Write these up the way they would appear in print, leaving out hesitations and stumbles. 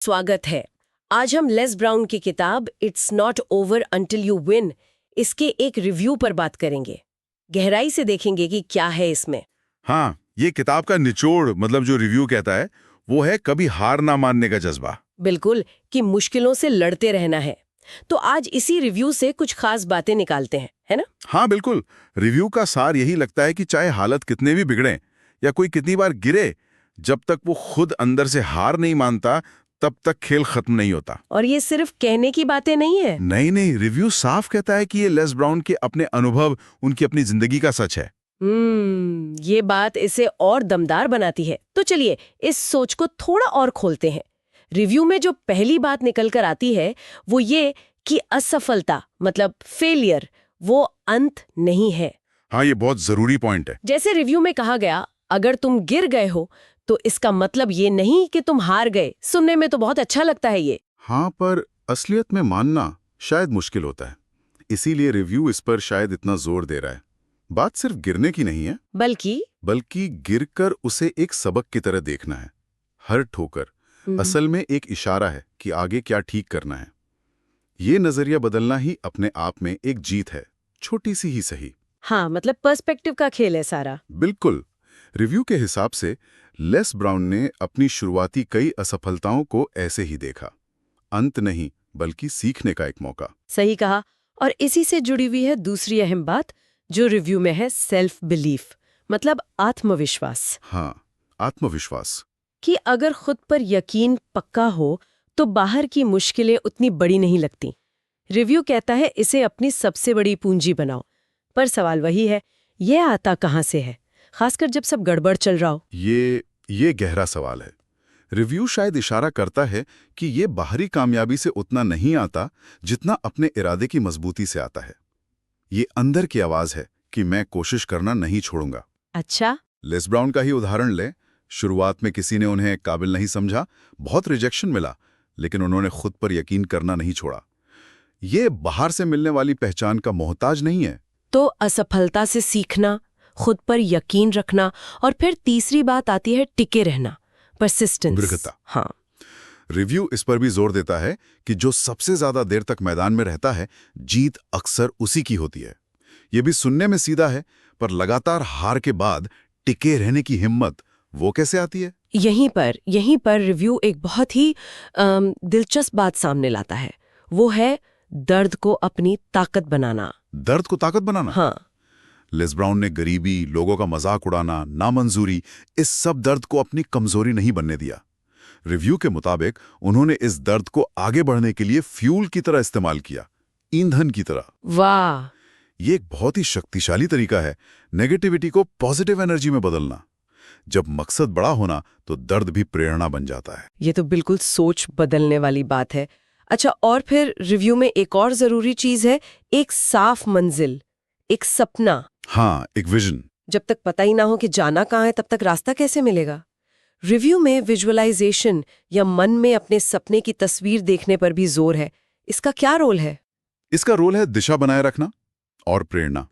स्वागत है। आज हम लेस ब्राउन की किताब it's not over until you win इसके एक रिव्यू पर बात करेंगे। गहराई से देखेंगे कि क्या है इसमें। हाँ, ये किताब का निचोड़ मतलब जो रिव्यू कहता है वो है कभी हार ना मानने का जज्बा। बिल्कुल, कि मुश्किलों से लड़ते रहना है। तो आज इसी रिव्यू से कुछ खास बातें निकालते हैं, है ना? हाँ बिल्कुल, रिव्यू का सार यही लगता है कि चाहे हालत कितने भी बिगड़े या कोई कितनी बार गिरे, जब तक वो खुद अंदर से हार नहीं मानता तब तक खेल खत्म नहीं होता। और ये सिर्फ कहने की बातें नहीं है। नहीं, रिव्यू साफ कहता है कि ये लेस ब्राउन के अपने अनुभव, उनकी अपनी जिंदगी का सच है। ये बात इसे और दमदार बनाती है। तो चलिए इस सोच को थोड़ा और खोलते हैं। रिव्यू में जो पहली बात निकल कर आती है वो ये कि असफलता मतलब फेलियर वो अंत नहीं है। हाँ, ये बहुत जरूरी पॉइंट है। जैसे रिव्यू में कहा गया, अगर तुम गिर गए हो तो इसका मतलब ये नहीं कि तुम हार गए। सुनने में तो बहुत अच्छा लगता है ये। हाँ, पर असलियत में मानना शायद मुश्किल होता है। इसीलिए रिव्यू इस पर शायद इतना जोर दे रहा है। बात सिर्फ गिरने की नहीं है, बल्कि गिरकर उसे एक सबक की तरह देखना है। हर ठोकर असल में एक इशारा है कि आगे क्या ठीक करना है। ये नजरिया बदलना ही अपने आप में एक जीत है, छोटी सी ही सही। हाँ, मतलब पर्सपेक्टिव का खेल है सारा। बिल्कुल। रिव्यू के हिसाब से लेस ब्राउन ने अपनी शुरुआती कई असफलताओं को ऐसे ही देखा, अंत नहीं बल्कि सीखने का एक मौका। सही कहा। और इसी से जुड़ी हुई है दूसरी अहम बात जो रिव्यू में है, सेल्फ बिलीफ मतलब आत्मविश्वास। हाँ, आत्मविश्वास। कि अगर खुद पर यकीन पक्का हो तो बाहर की मुश्किलें उतनी बड़ी नहीं लगती। रिव्यू कहता है इसे अपनी सबसे बड़ी पूंजी बनाओ। पर सवाल वही है, ये आता कहाँ से है, खासकर जब सब गड़बड़ चल रहा हो। ये गहरा सवाल है। रिव्यू शायद इशारा करता है कि ये बाहरी कामयाबी से उतना नहीं आता जितना अपने इरादे की मजबूती से आता है। ये अंदर की आवाज है कि मैं कोशिश करना नहीं छोड़ूंगा। अच्छा, लेस ब्राउन का ही उदाहरण ले। शुरुआत में किसी ने उन्हें काबिल नहीं समझा, बहुत रिजेक्शन मिला, लेकिन उन्होंने खुद पर यकीन करना नहीं छोड़ा। ये बाहर से मिलने वाली पहचान का मोहताज नहीं है। तो असफलता से सीखना, खुद पर यकीन रखना, और फिर तीसरी बात आती है टिके रहना, परसिस्टेंस। दृढ़ता। हाँ, रिव्यू इस पर भी जोर देता है कि जो सबसे ज्यादा देर तक मैदान में रहता है, जीत अक्सर उसी की होती है। ये भी सुनने में सीधा है, पर लगातार हार के बाद टिके रहने की हिम्मत वो कैसे आती है? यहीं पर रिव्यू एक बहुत ही दिलचस्प बात सामने लाता है। वो है दर्द को अपनी ताकत बनाना। दर्द को ताकत बनाना? हाँ, लेस ब्राउन ने गरीबी, लोगों का मजाक उड़ाना, नामंजूरी, इस सब दर्द को अपनी कमजोरी नहीं बनने दिया। रिव्यू के मुताबिक उन्होंने इस दर्द को आगे बढ़ने के लिए फ्यूल की तरह इस्तेमाल किया, ईंधन की तरह। वाह, ये एक बहुत ही शक्तिशाली तरीका है नेगेटिविटी को पॉजिटिव एनर्जी में बदलना। जब मकसद बड़ा होना तो दर्द भी प्रेरणा बन जाता है। ये तो बिल्कुल सोच बदलने वाली बात है। अच्छा, और फिर रिव्यू में एक और जरूरी चीज है, एक साफ मंजिल, एक सपना। हाँ, एक विजन। जब तक पता ही ना हो कि जाना कहाँ है, तब तक रास्ता कैसे मिलेगा? रिव्यू में विजुअलाइजेशन या मन में अपने सपने की तस्वीर देखने पर भी जोर है। इसका क्या रोल है? इसका रोल है दिशा बनाए रखना और प्रेरणा।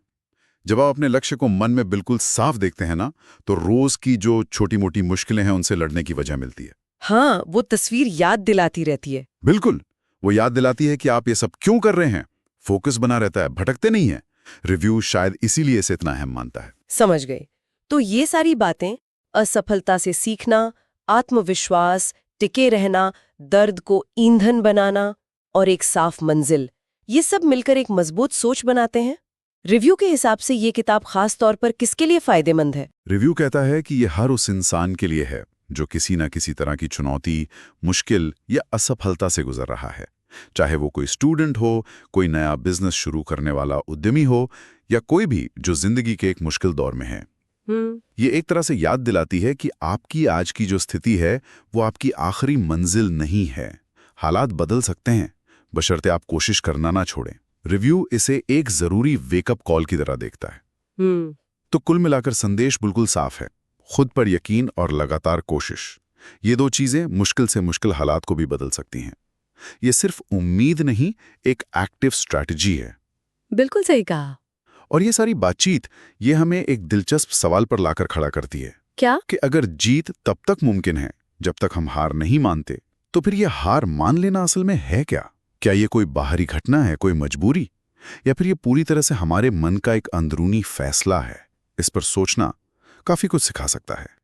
जब आप अपने लक्ष्य को मन में बिल्कुल साफ देखते हैं ना, तो रोज की जो छोटी मोटी मुश्किलें हैं उनसे लड़ने की वजह मिलती है। हाँ, वो तस्वीर याद दिलाती रहती है। बिल्कुल, वो याद दिलाती है कि आप ये सब क्यों कर रहे हैं। फोकस बना रहता है, भटकते नहीं है। रिव्यू शायद इसीलिए इसे इतना अहम मानता है। समझ गए। तो ये सारी बातें, असफलता से सीखना, आत्मविश्वास, टिके रहना, दर्द को ईंधन बनाना और एक साफ मंजिल, ये सब मिलकर एक मजबूत सोच बनाते हैं। रिव्यू के हिसाब से ये किताब खास तौर पर किसके लिए फायदेमंद है? रिव्यू कहता है कि ये हर उस इंसान के लिए है जो किसी न किसी तरह की चुनौती, मुश्किल या असफलता से गुजर रहा है। चाहे वो कोई स्टूडेंट हो, कोई नया बिजनेस शुरू करने वाला उद्यमी हो, या कोई भी जो जिंदगी के एक मुश्किल दौर में है। ये एक तरह से याद दिलाती है कि आपकी आज की जो स्थिति है वो आपकी आखिरी मंजिल नहीं है। हालात बदल सकते हैं, बशर्ते आप कोशिश करना ना छोड़ें। रिव्यू इसे एक जरूरी वेकअप कॉल की तरह देखता है। तो कुल मिलाकर संदेश बिल्कुल साफ है, खुद पर यकीन और लगातार कोशिश, ये दो चीजें मुश्किल से मुश्किल हालात को भी बदल सकती हैं। ये सिर्फ उम्मीद नहीं, एक एक्टिव स्ट्रैटेजी है। बिल्कुल सही कहा। और ये सारी बातचीत ये हमें एक दिलचस्प सवाल पर लाकर खड़ा करती है। क्या? कि अगर जीत तब तक मुमकिन है जब तक हम हार नहीं मानते, तो फिर ये हार मान लेना असल में है क्या? क्या ये कोई बाहरी घटना है, कोई मजबूरी, या फिर ये पूरी तरह से हमारे मन का एक अंदरूनी फैसला है? इस पर सोचना काफी कुछ सिखा सकता है।